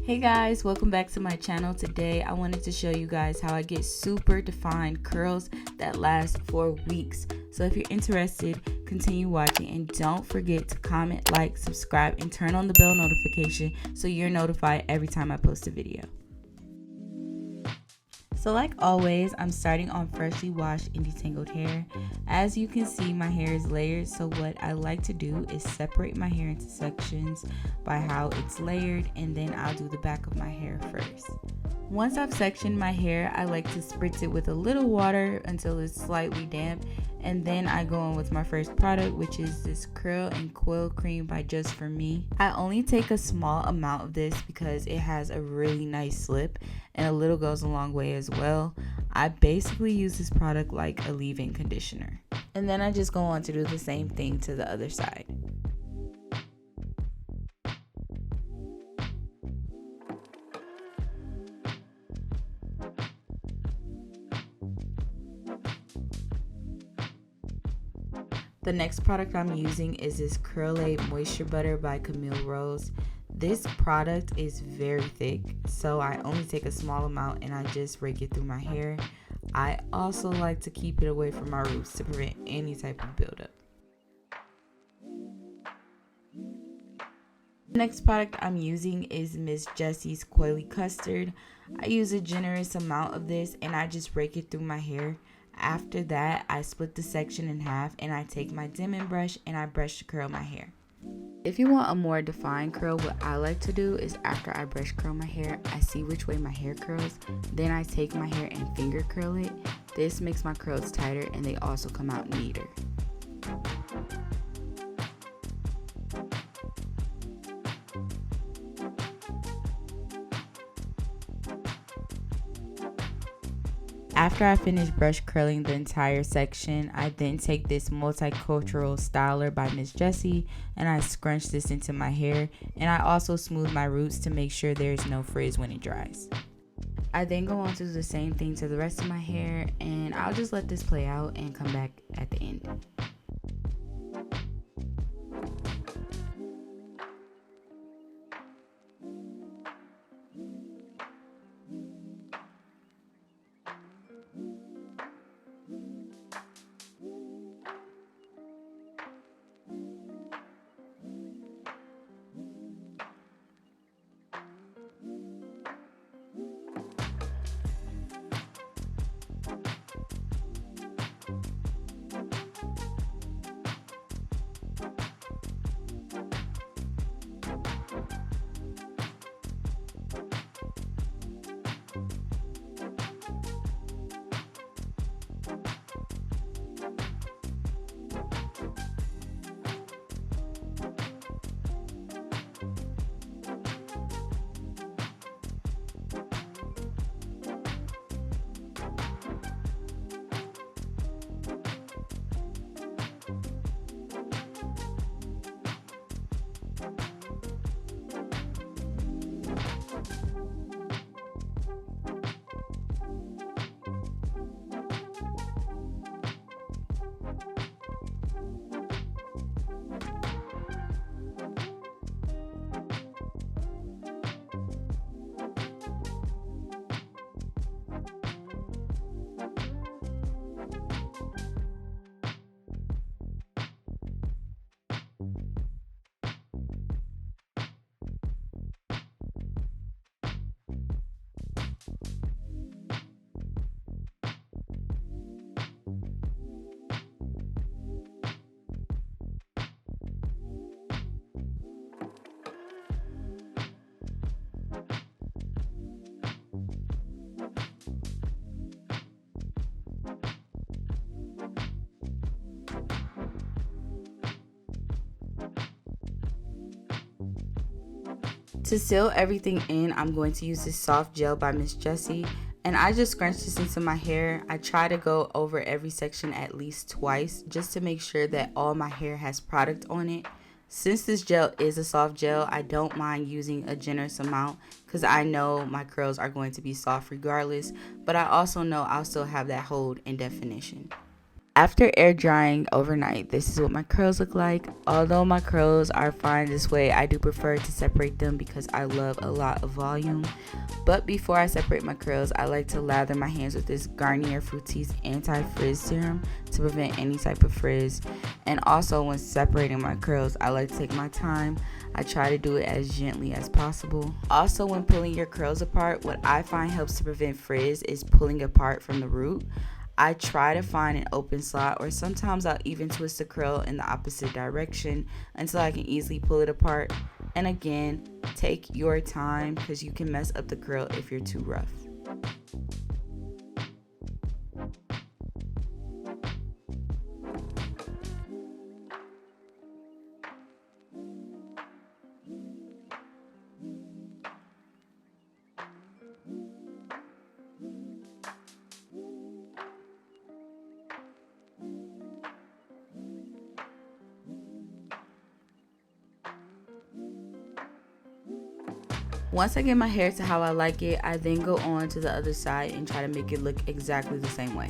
Hey guys, welcome back to my channel. Today I wanted to show you guys how I get super defined curls that last for weeks. So if you're interested, continue watching and don't forget to comment, like, subscribe, and turn on the bell notification so you're notified every time I post a video. So like always, I'm starting on freshly washed and detangled hair. As you can see, my hair is layered, so what I like to do is separate my hair into sections by how it's layered, and then I'll do the back of my hair first. Once I've sectioned my hair, I like to spritz it with a little water until it's slightly damp, and then I go in with my first product, which is this Curl and Coil cream by Just For Me. I only take a small amount of this because it has a really nice slip, and a little goes a long way as well. I basically use this product like a leave-in conditioner. And then I just go on to do the same thing to the other side. The next product I'm using is this Coily Moisture Butter by Camille Rose. This product is very thick, so I only take a small amount and I just rake it through my hair. I also like to keep it away from my roots to prevent any type of buildup. The next product I'm using is Miss Jessie's Coily Custard. I use a generous amount of this and I just rake it through my hair. After that, I split the section in half and I take my Denman brush and I brush to curl my hair. If you want a more defined curl, what I like to do is after I brush curl my hair, I see which way my hair curls. Then I take my hair and finger curl it. This makes my curls tighter and they also come out neater. After I finish brush curling the entire section, I then take this multicultural styler by Miss Jessie and I scrunch this into my hair, and I also smooth my roots to make sure there's no frizz when it dries. I then go on to do the same thing to the rest of my hair, and I'll just let this play out and come back at the end. To seal everything in, I'm going to use this soft gel by Miss Jessie, and I just scrunch this into my hair. I try to go over every section at least twice just to make sure that all my hair has product on it. Since this gel is a soft gel, I don't mind using a generous amount because I know my curls are going to be soft regardless, but I also know I'll still have that hold and definition. After air drying overnight, this is what my curls look like. Although my curls are fine this way, I do prefer to separate them because I love a lot of volume. But before I separate my curls, I like to lather my hands with this Garnier Fructis Anti-Frizz Serum to prevent any type of frizz. And also when separating my curls, I like to take my time. I try to do it as gently as possible. Also, when pulling your curls apart, what I find helps to prevent frizz is pulling apart from the root. I try to find an open slot, or sometimes I'll even twist the curl in the opposite direction until I can easily pull it apart. And again, take your time because you can mess up the curl if you're too rough. Once I get my hair to how I like it, I then go on to the other side and try to make it look exactly the same way.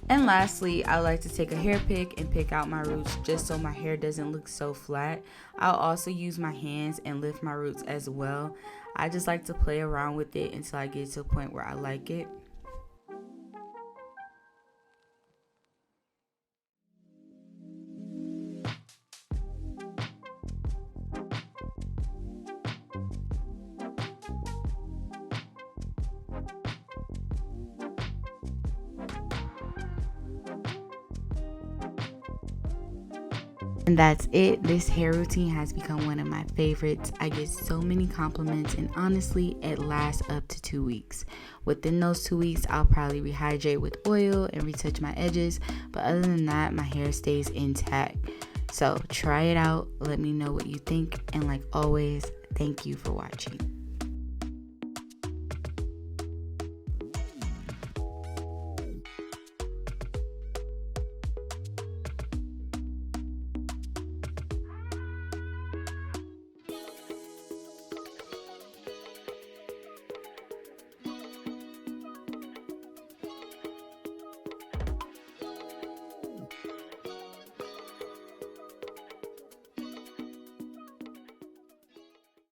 And lastly, I like to take a hair pick and pick out my roots just so my hair doesn't look so flat. I'll also use my hands and lift my roots as well. I just like to play around with it until I get to a point where I like it. And that's it. This hair routine has become one of my favorites. I get so many compliments, and honestly, it lasts up to 2 weeks. Within those 2 weeks, I'll probably rehydrate with oil and retouch my edges, but other than that, my hair stays intact. So try it out, let me know what you think, and like always, thank you for watching.